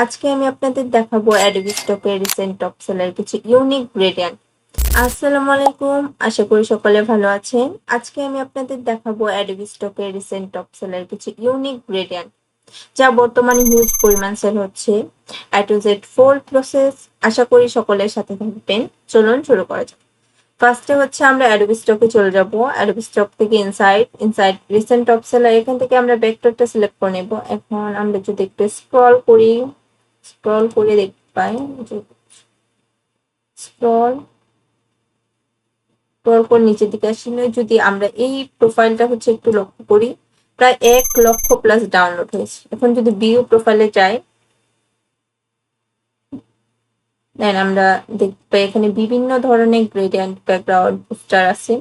আজকে আমি আপনাদের দেখাবো অ্যাডোবি স্টকের রিসেন্ট টপ সেলার কিছু ইউনিক গ্রেডিয়েন্ট। আসসালামু আলাইকুম, আশা করি সকলে ভালো আছেন। আজকে আমি আপনাদের দেখাবো অ্যাডোবি স্টকের রিসেন্ট টপ সেলার কিছু ইউনিক গ্রেডিয়েন্ট যা বর্তমানে হিউজ পরিমাণ সেল হচ্ছে। A to Z full process, আশা করি সকলের সাথে থাকবেন। চলুন শুরু করা যাক। ফার্স্টে হচ্ছে আমরা অ্যাডোবি স্টকে চলে যাব। অ্যাডোবি স্টক থেকে ইনসাইড রিসেন্ট টপ সেলার, এখান থেকে আমরা ভেক্টরটা সিলেক্ট করে নেব। এখন আমরা যদি একটু স্ক্রল করে দেখতে পাই, স্ক্রল স্ক্রল করে নিচের দিকে আসলে যদি আমরা এই প্রোফাইলটা হচ্ছে একটু লক্ষ্য করি, প্রায় 1 লক্ষ প্লাস ডাউনলোড হয়েছে। এখন যদি ভিউ প্রোফাইলে যাই, দেন আমরা দেখতে পাই এখানে বিভিন্ন ধরনের গ্রেডিয়েন্ট, ব্যাকগ্রাউন্ড, পোস্টার আছে।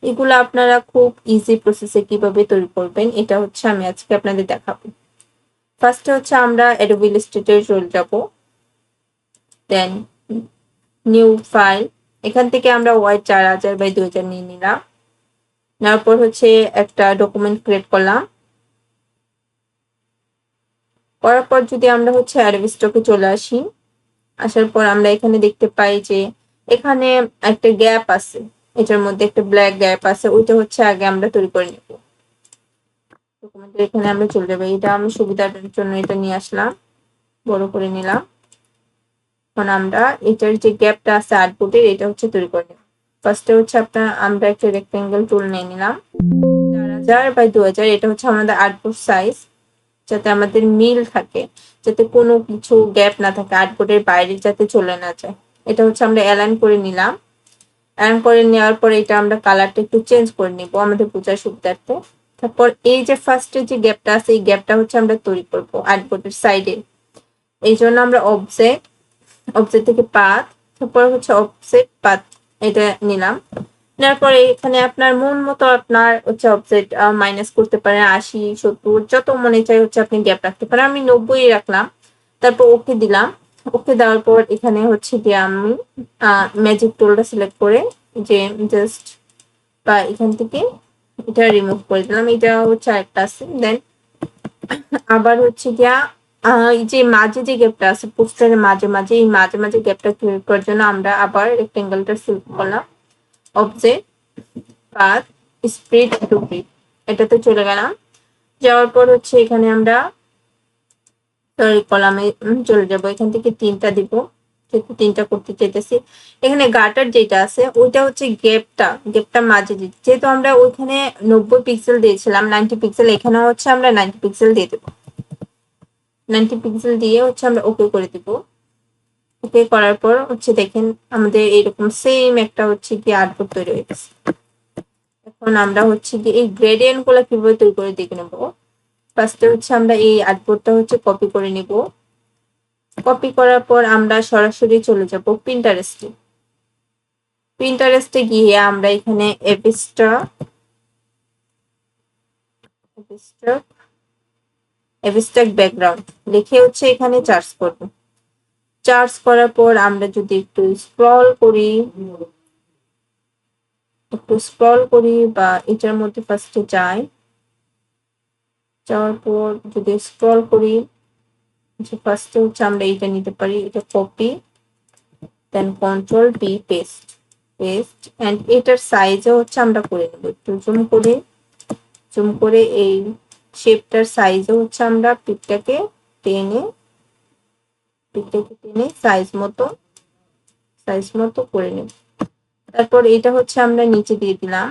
এগুলো আপনারা খুব ইজি প্রসেসে কিভাবে তৈরি করবেন এটা হচ্ছে আমি আজকে আপনাদের দেখাবো। ফার্স্টে হচ্ছে আমরা অ্যাডোবি ইলাস্ট্রেটরে চলে যাব। দেন নিউ ফাইল, এখান থেকে আমরা ওয়াইড 4000/2000 নিয়ে নিলাম। নেওয়ার পর হচ্ছে একটা ডকুমেন্ট ক্রিয়েট করলাম। করার পর যদি আমরা হচ্ছে অ্যাডোবি স্টকে চলে আসি, আসার পর আমরা এখানে দেখতে পাই যে এখানে একটা গ্যাপ আছে, এটার মধ্যে একটা ব্ল্যাক গ্যাপ আছে, ওইটা হচ্ছে আগে আমরা তৈরি করে নেব। ডকুমেন্টের এখানে আমরা চলে যাবো, এটা আমি সুবিধার জন্য এটা নিয়ে আসলাম, বড় করে নিলাম। এখন আমরা এটার যে গ্যাপটা আছে আউটপুটের, এটা হচ্ছে তৈরি করে নেব। ফার্স্টে হচ্ছে আমরা একটা রেক্টেঙ্গেল টুল নিয়ে নিলাম। 4000/2000, এটা হচ্ছে আমাদের আউটপুট সাইজ, যাতে আমাদের মিল থাকে, যাতে কোনো কিছু গ্যাপ না থাকে, আউটপুটের বাইরে যাতে চলে না যায়। এটা হচ্ছে আমরা অ্যালাইন করে নিলাম। অ্যালাইন করে নেওয়ার পরে এটা আমরা কালারটা একটু চেঞ্জ করে নিব আমাদের বোঝার সুবিধার্থে। তারপর এই যে ফার্স্টে যে গ্যাপটা আছে, এই গ্যাপটা হচ্ছে আমরা তৈরি করব আউটপুটের সাইডে। এই জন্য আমরা অবজেক্ট থেকে পাথ, তারপর হচ্ছে অফসেট পাথ, এটা নিলাম। নেওয়ার পরে এখানে আপনার মন মতো আপনার হচ্ছে অফসেট মাইনাস করতে পারেন, 80, 70, যত মনে চাই হচ্ছে আপনি গ্যাপ রাখতে পারেন। আমি 90 রাখলাম। তারপর ওকে দিলাম। ওকে দেওয়ার পর এখানে হচ্ছে গিয়ে আমি ম্যাজিক টুলটা সিলেক্ট করে যে জাস্ট বা এখান থেকে এটা রিমুভ করে দিলাম। এটা হচ্ছে আরেকটা আছে। দেন আবার হচ্ছে গিয়া এই যে মাঝে যে গ্যাপটা আছে, পোস্টারের মাঝে মাঝে, এই মাঝে মাঝে গ্যাপটা ক্লিয়ার করার জন্য আমরা আবার রেক্টেঙ্গেলটা সিলেক্ট করলাম। Object, path, split to grid, এটাতে চলে গেলাম। যাওয়ার পর হচ্ছে এখানে আমরা কলামে চলে যাব। এখান থেকে 3টা দিব, যেহেতু 3টা করতে চাইতেছি। এখানে গাটার যেটা আছে ওইটা হচ্ছে গ্যাপটা মাঝে যেহেতু আমরা ওইখানে 90 পিক্সেল দিয়েছিলাম, 90 পিক্সেল, এখানে হচ্ছে আমরা 90 পিক্সেল দিয়ে দেবো। 90 পিক্সেল দিয়ে হচ্ছে আমরা ওকে করে দিব। ওকে করার পর হচ্ছে দেখেন আমাদের এরকম সেম একটা হচ্ছে কি আউটপুট তৈরি হয়ে গেছে। এখন আমরা হচ্ছে কি এই গ্রেডিয়েন্ট গুলো কিভাবে তৈরি করে দেখে নেব। ফার্স্টে হচ্ছে আমরা এই আউটপুটটা হচ্ছে কপি করে নিব। কপি করার পর আমরা সরাসরি চলে যাব পিন্টারেস্টে। পিন্টারেস্টে গিয়ে আমরা এখানে এবিস্ট্রাক্ট ব্যাকগ্রাউন্ড লিখে হচ্ছে এখানে চার্জ করব। চার্জ করার পর আমরা যদি একটু স্ক্রল করি বা এটার মধ্যে ফার্স্টে যাওয়ার পর যদি স্ক্রল করি, যে ফার্স্টে হচ্ছে আমরা এটা নিতে পারি, এটা copy, then control P, paste and এটার সাইজও হচ্ছে আমরা করে নেব একটু জুম করে এই শেপটার সাইজও হচ্ছে আমরা পিকটাকে টেনে সাইজ মতো করে নেব। তারপর এটা হচ্ছে আমরা নিচে দিয়ে দিলাম।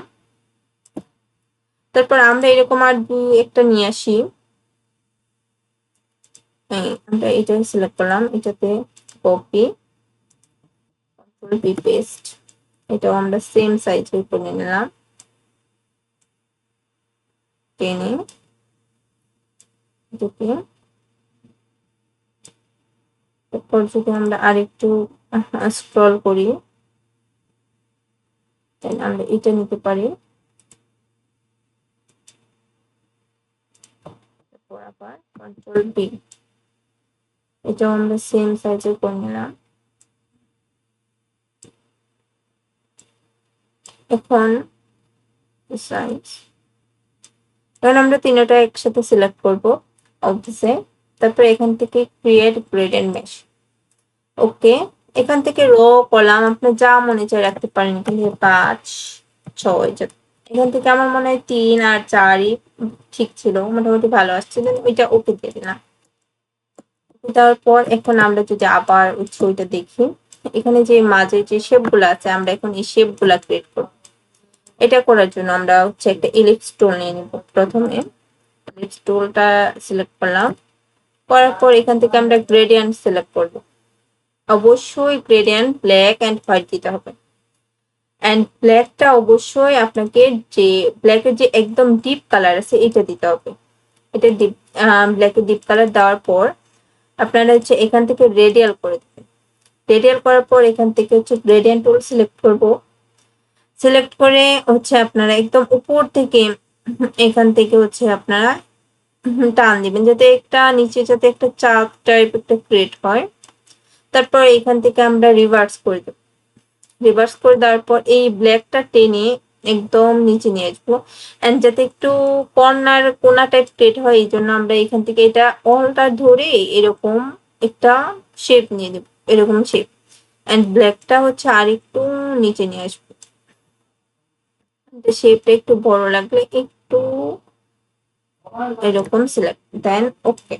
তারপর আমরা এরকম আর একটা নিয়ে আসি। আমরা এটা সিলেক্ট করলাম, এটাতে কপি, কন্ট্রোল পি, পেস্ট, এটাও আমরা সেম সাইজের করে নিলাম, টেনে এটাকে। তারপর যদি আমরা আরেকটু স্ক্রল করি, তাহলে আমরা এটা নিতে পারি। তারপর আবার কন্ট্রোল বি, এটাও আমরা সেম সাইজের করে নিলাম। এখন সাইজ, এখন আমরা তিনটা একসাথে সিলেক্ট করব অবজেক্টে। তারপর এখান থেকে ক্রিয়েট গ্রেডিয়েন্ট মেশ। ওকে, এখান থেকে রো কলাম আপনার যা মনে চায় রাখতে পারেন। এখান থেকে 5 6 এখান থেকে আমার মনে হয় 3 আর 4ই ঠিক ছিল, মোটামুটি ভালো আসছে। দেন ওইটা ওকে দিয়ে দিলাম। তারপর এখন আমরা যদি আবার হচ্ছে ওইটা দেখি, এখানে যে মাঝে যে শেপ গুলো আছে আমরা এখন এই শেপ গুলা ক্রিয়েট করব। এটা করার জন্য আমরা হচ্ছে একটা ইলিপস টুল নিয়ে নিব। প্রথমে ইলিপস টুলটা সিলেক্ট করলাম, করার পর এখান থেকে আমরা গ্রেডিয়েন্ট সিলেক্ট করব। অবশ্যই গ্রেডিয়েন্ট ব্ল্যাক এন্ড হোয়াইট দিতে হবে। এন্ড ব্ল্যাকটা অবশ্যই আপনাকে যে ব্ল্যাকের যে একদম ডিপ কালার আছে এটা দিতে হবে। এটা ডিপ ব্ল্যাকের ডিপ কালার দেওয়ার পর আপনারা হচ্ছে এখান থেকে রেডিয়াল করে দেবেন। রেডিয়াল করার পর এখান থেকে হচ্ছে গ্রেডিয়েন্ট টুল সিলেক্ট করব। সিলেক্ট করে হচ্ছে আপনারা একদম উপর থেকে এখান থেকে হচ্ছে আপনারা টান দিবেন, যাতে একটা নিচে যাতে একটা চাপ টাইপ একটা ক্রিয়েট হয়। তারপর এখান থেকে আমরা রিভার্স করে দেব। রিভার্স করে দেওয়ার পর এই ব্ল্যাকটা টেনে একদম নিচে নিয়ে আসবো। এন্ড যাতে একটু কর্নার কোনা টাইপ ক্রিয়েট হয়, এই জন্য আমরা এখান থেকে এটা অলটা ধরে এরকম একটা শেপ নিয়ে দেব, এরকম শেপ। এন্ড ব্ল্যাকটা হচ্ছে আর একটু নিচে নিয়ে আসবো। শেপটা একটু বড় লাগলে একটু এরকম সিলেক্ট দেন ওকে।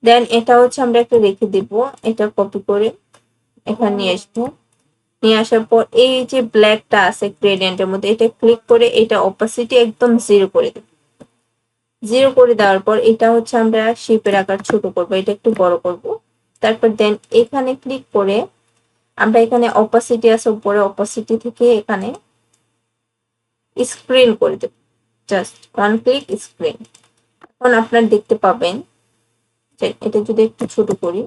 দেন এটা হচ্ছে আমরা একটু রেখে দিব। এটা কপি করে এখানে নিয়ে আসবো। নিয়ে আসার পর এই যে ব্ল্যাকটা আছে গ্রেডিয়েন্টের মধ্যে, এটা ক্লিক করে এটা অপাসিটি একদম 0 করে দেব। 0 করে দেওয়ার পর এটা হচ্ছে আমরা শেপের আকার ছোট করব, এটা একটু বড় করব। তারপর দেন এখানে ক্লিক করে আমরা এখানে অপাসিটি আছে উপরে, অপাসিটি থেকে এখানে স্ক্রিন করে দেব। Just one click screen. এখন আপনারা দেখতে পাবেন যে এটা যদি একটু ছোট করি,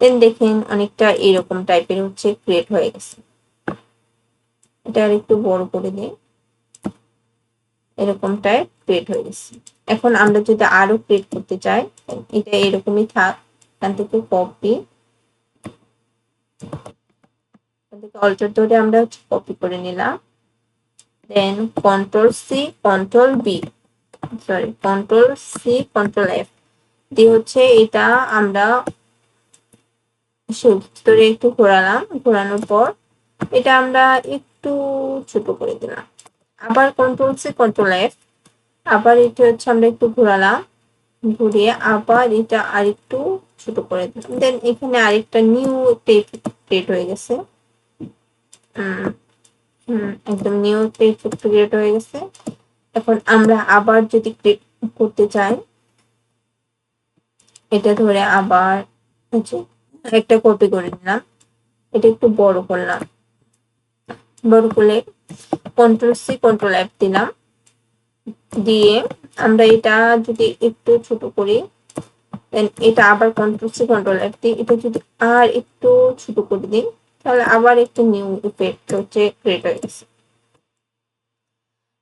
দেন দেখেন অনেকটা এরকম টাইপের হচ্ছে ক্রিয়েট হয়ে গেছে। এটা আর একটু বড় করে দিই, এরকম টাইপ ক্রিয়েট হয়ে গেছে। এখন আমরা যদি আরো ক্রিয়েট করতে চাই, এটা এরকমই থাক। এখান থেকে কপি, এখান থেকে অল্টার ধরে আমরা কপি করে নিলাম। Then control C control B, sorry control C control F দিয়ে হচ্ছে এটা আমরা ধরে একটু ঘোরালাম। ঘোরানোর পর এটা আমরা একটু ছোট করে দিলাম। আবার কন্ট্রোল সি কন্ট্রোল এফ, আবার এটা হচ্ছে আমরা একটু ঘোরালাম, ঘুরিয়ে আবার এটা আরেকটু ছোট করে দিলাম। দেন এখানে আরেকটা নিউ টেপ ক্রিয়েট হয়ে গেছে। একদম নিউ টেপ ক্রিয়েট হয়ে গেছে। এখন আমরা আবার যদি ক্লিক করতে চাই, এটা ধরে আবার একটা কপি করে নিলাম, এটা একটু বড় করলাম। বড় করলে কন্ট্রোল সি কন্ট্রোল এফ দিলাম। দিয়ে আমরা এটা যদি একটু ছোট করি, দেন এটা আবার কন্ট্রোল সি কন্ট্রোল এফ দিই। এটা যদি আর একটু ছোট করে দিই, তাহলে আবার একটা নিউ ইফেক্ট হচ্ছে ক্রিয়েট হয়ে গেছে।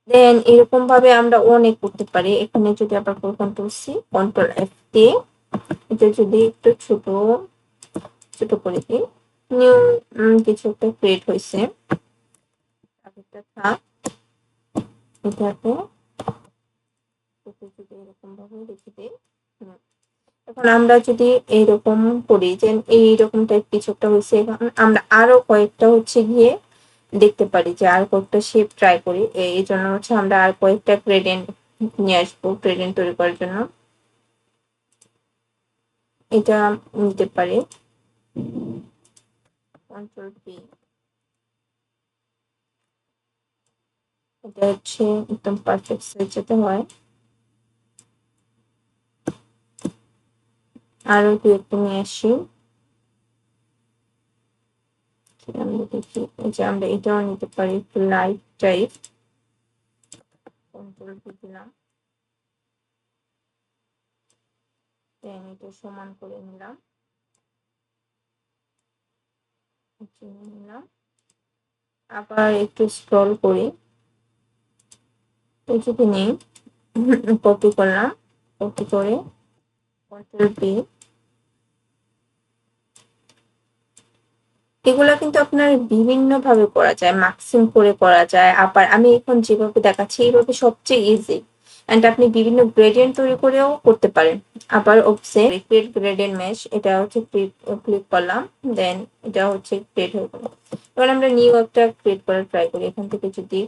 দেন এরকম ভাবে আমরা অনেক করতে পারি। এখানে যদি আবার কন্ট্রোল সি কন্ট্রোল এফ দিয়ে এটা যদি একটু ছোট ছোট করে দিই, নিউ কিছু একটা ক্রিয়েট হয়েছে। আগেরটা থাক, এটাকে যদি এরকম ভাবে রেখে দিই। এখন আমরা যদি এইরকম করি যে এইরকম টাইপ কিছু একটা হয়েছে, এখন আমরা আরো কয়েকটা হচ্ছে গিয়ে দেখতে পারি যে আর কয়েকটা শেপ ট্রাই করি। এই জন্য হচ্ছে আমরা আর কয়েকটা গ্রেডিয়েন্ট নিয়ে আসবো গ্রেডিয়েন্ট তৈরি করার জন্য। এটা নিতে পারি কন্ট্রোল পি। এটা হচ্ছে একদম পারফেক্ট সাইজ যেতে হয়। আরো দু একটা নিয়ে আসি। আমরা দেখি যে আমরা এটাও নিতে পারি একটু লাইট টাইপ। কন্ট্রোল পি দিলাম, দেন এটা সমান করে নিলাম, আবার একটু স্ক্রল করি, যদি নেই কপি করলাম, কপি করে কন্ট্রোল পি। এগুলা কিন্তু আপনার বিভিন্ন ভাবে করা যায়, মাক্সিং করে করা যায়। আবার আমি এখন যেভাবে দেখাচ্ছি এইভাবে সবচেয়ে ইজি। এন্ড আপনি বিভিন্ন গ্রেডিয়েন্ট তৈরি করেও করতে পারেন। আবার অফসেট ক্রিয়েট গ্রেডিয়েন্ট মেশ, এটা হচ্ছে ক্লিক করলাম, দেন এটা হচ্ছে ক্রিয়েট হয়ে গেল। এবার আমরা নিউ একটা ক্রিয়েট করার ট্রাই করি। এখান থেকে যদি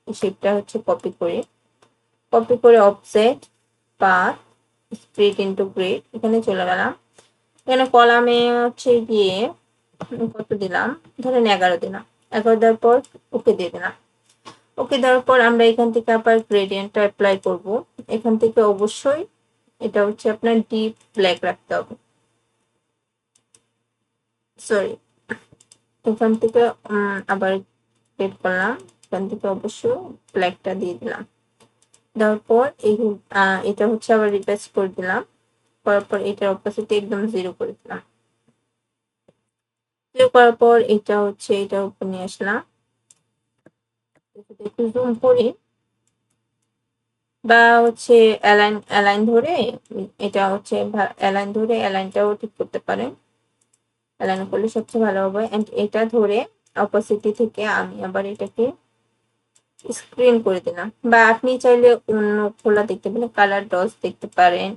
শেপটা হচ্ছে কপি করে offset path split into grid, এখানে চলে গেলাম। এখানে কলামে হচ্ছে গিয়ে কত দিলাম, ধরেন 11 দিলাম। 11 দেওয়ার পর ওকে দিয়ে দিলাম। ওকে দেওয়ার পর আমরা এখান থেকে আবার গ্রেডিয়েন্টটা অ্যাপ্লাই করব। এখান থেকে অবশ্যই এটা হচ্ছে আপনার ডিপ ব্ল্যাক রাখতে হবে, সরি এখান থেকে আবার ক্রিয়েট করলাম, এখান থেকে অবশ্যই ব্ল্যাকটা দিয়ে দিলাম। দেওয়ার পর এটা হচ্ছে আবার রিপ্লেস করে দিলাম, করার পর এটার অপাসিটি একদম 0 করে দিলাম। 0 করার পর এটা হচ্ছে এটার উপর নিয়ে আসলাম, একটু জুম করে বা হচ্ছে অ্যালাইন ধরে, এটা হচ্ছে অ্যালাইন ধরে অ্যালাইনটাও ঠিক করতে পারেন, অ্যালাইন করলে সবচেয়ে ভালো হবে। এন্ড এটা ধরে অপোসিটি থেকে আমি আবার এটাকে স্ক্রিন করে দিলাম, বা আপনি চাইলে অন্য খোলা দেখতে পারেন, কালার ডস দেখতে পারেন,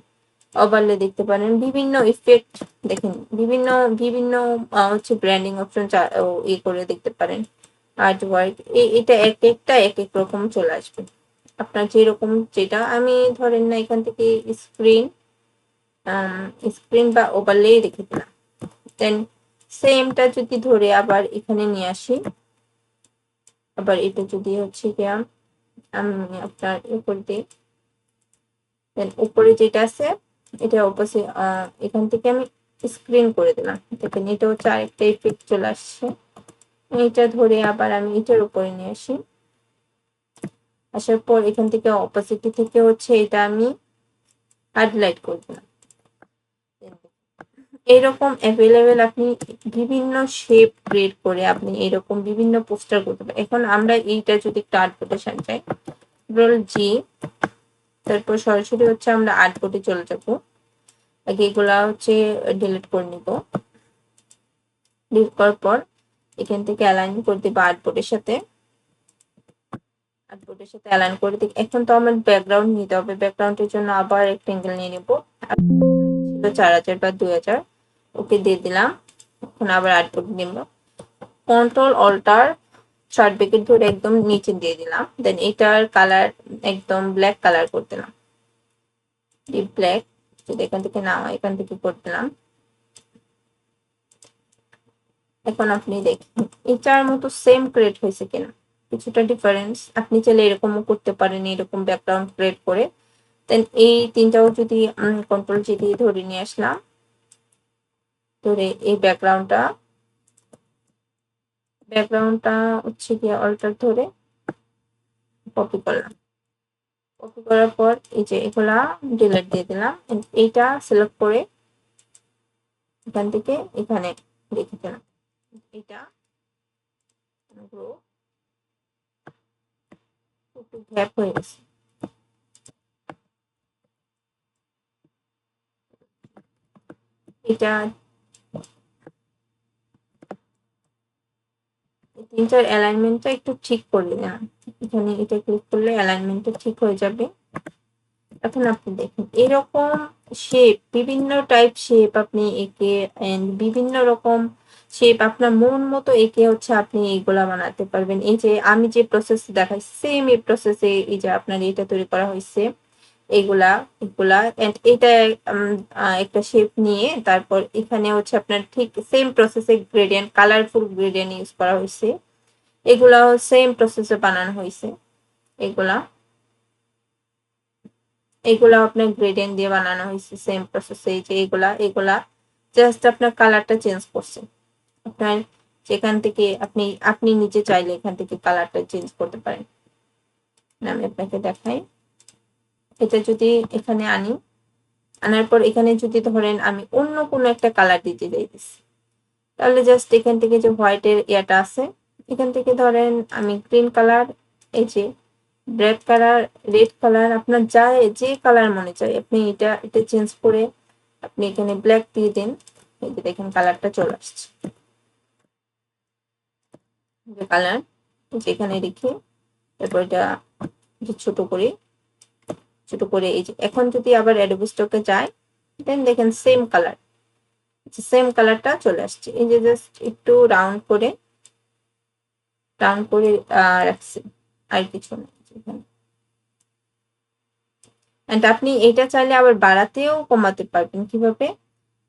ওভারলে দেখতে পারেন, বিভিন্ন ইফেক্ট দেখেন, বিভিন্ন বিভিন্ন হচ্ছে ব্র্যান্ডিং অপশন করে দেখতে পারেন। আর্ট ওয়ার্ক এটা এক একটা এক এক রকম চলে আসবে, আপনার যেরকম যেটা। আমি ধরেন না এখান থেকে স্ক্রিন বা ওভারলে রেখে দিলাম। দেন সেমটা যদি ধরে আবার এখানে নিয়ে আসি, আবার এটা যদি হচ্ছে কি আমি আপনার উপর দিই, দেন উপরে যেটা আছে এটা অবশ্যই এখান থেকে আমি স্ক্রিন করে দিলাম। দেখেন এটা হচ্ছে আরেকটা ইফেক্ট চলে আসছে। এটা ধরে আবার আমি এটার উপরে নিয়ে আসি, আসার পর এখান থেকে অপোসিটি থেকে হচ্ছে এটা আমি হাইলাইট করে দিলাম। এরকম অ্যাভেলেবেল আপনি বিভিন্ন শেপ ক্রিয়েট করে আপনি এরকম বিভিন্ন পোস্টার করতে পারেন। এখন আমরা এইটা যদি একটা আর্টবোর্ডে সাজাই, রোল জি, তারপর সরাসরি হচ্ছে আমরা আর্টবোর্ডে চলে যাব। আগে এগুলা হচ্ছে ডিলিট করে নিব। ডিলিট করার পর এখান থেকে অ্যালাইন করে দিব আর্টবোর্ডের সাথে, অ্যালাইন করে দিই। এখন তো আমার ব্যাকগ্রাউন্ড নিতে হবে, ব্যাকগ্রাউন্ডের জন্য আবার রেক্টেঙ্গেল নিয়ে নিব, ছিল 4000 বা 2000, ওকে দিয়ে দিলাম। এখন আবার আর্টবোর্ড নিব, কন্ট্রোল অল্টার শার্ট ব্রেকেট ধরে একদম নিচে দিয়ে দিলাম। দেন এটার কালার একদম ব্ল্যাক কালার করে দিলাম, ডিপ ব্ল্যাক। যদি এখান থেকে না হয় এখান থেকে করে দিলাম। এখন আপনি দেখেন এটার মতো সেম ক্রিয়েট হয়েছে কিনা, কিছুটা ডিফারেন্স। আপনি চাইলে এরকমও করতে পারেন, এরকম ব্যাকগ্রাউন্ড ক্রিয়েট করে। দেন এই তিনটাও যদি কন্ট্রোল জি দিয়ে ধরে নিয়ে আসলাম, ধরে এই ব্যাকগ্রাউন্ডটা হচ্ছে গিয়ে অল্টার ধরে কপি করলাম। কপি করার পর এই যে এগুলা ডিলিট দিয়ে দিলাম। এইটা সিলেক্ট করে এখান থেকে এখানে রেখে দিলাম। এটা একটু গ্যাপ হয়ে গেছে, এটা তিনটার অ্যালাইনমেন্টটা একটু ঠিক করে দিলাম। এখানে এটা ক্লিক করলে অ্যালাইনমেন্টটা ঠিক হয়ে যাবে। এখন আপনি দেখুন এরকম শেপ, বিভিন্ন টাইপ শেপ আপনি এঁকে বিভিন্ন রকম শেপ আপনার মন মতো এঁকে হচ্ছে আপনি এইগুলা বানাতে পারবেন। এই যে আমি যে প্রসেস দেখাই সেম এই প্রসেসে এই যে আপনার এটা তৈরি করা হয়েছে, এগুলা এগুলা এন্ড এটা একটা শেপ নিয়ে তারপর এখানে হচ্ছে আপনার ঠিক সেম প্রসেসে গ্রেডিয়েন্ট, কালারফুল গ্রেডিয়েন্ট ইউজ করা হয়েছে। এগুলা সেম প্রসেসে বানানো হয়েছে। এগুলা এগুলা আপনার গ্রেডিয়েন্ট দিয়ে বানানো হয়েছে সেম প্রসেসে। এই যে এগুলা জাস্ট আপনার কালারটা চেঞ্জ করছে। আপনার যেখান থেকে আপনি আপনি নিচে চাইলে এখান থেকে কালারটা চেঞ্জ করতে পারেন। আমি আপনাকে দেখাই, এটা যদি এখানে আনার পর এখানে যদি ধরেন আমি অন্য কোনো একটা কালার দিতে চাইতেছি, তাহলে জাস্ট এখান থেকে যে হোয়াইটের ইয়াটা আছে এখান থেকে ধরেন আমি গ্রিন কালার, এই যে ব্ল্যাক কালার, রেড কালার, আপনার যা যে কালার মনে চায় আপনি এটা চেঞ্জ করে আপনি এখানে ব্ল্যাক দিয়ে দিন। এই যে দেখেন কালারটা চলে আসছে, যে কালার যেখানে রেখে তারপর এটা ছোট করে ছোট করে এই যে এখন যদি আবার অ্যাডোবি স্টকে যায় দেন দেখেন সেম কালারটা চলে আসছে। এই যে জাস্ট একটু রাউন্ড করে রাখছি, আর কিছু না এখানে। এন্ড আপনি এটা চাইলে আবার বাড়াতেও কমাতে পারবেন। কিভাবে?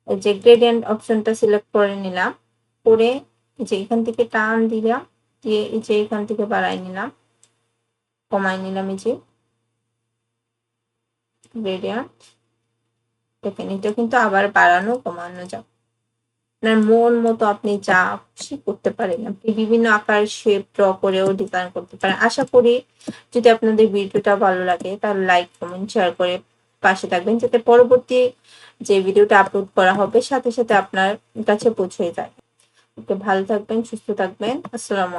এই যে গ্রেডিয়েন্ট অপশনটা সিলেক্ট করে নিলাম, করে এই যে এখান থেকে টান দিলাম, দিয়ে এই যে এখান থেকে বাড়াই নিলাম, কমাই নিলাম এই যে গ্রেডিয়েন্ট। দেখেন এটা কিন্তু আবার বাড়ানো কমানো যাবে। আপনার মন মতো আপনি যা খুশি করতে পারেন। আপনি বিভিন্ন আকার শেপ ড্র করেও ডিজাইন করতে পারেন। আশা করি যদি আপনাদের ভিডিওটা ভালো লাগে তাহলে লাইক কমেন্ট শেয়ার করে পাশে থাকবেন, যাতে পরবর্তী যে ভিডিওটা আপলোড করা হবে সাথে সাথে আপনার কাছে পৌঁছে যায়। ওকে, ভালো থাকবেন, সুস্থ থাকবেন। আসসালামু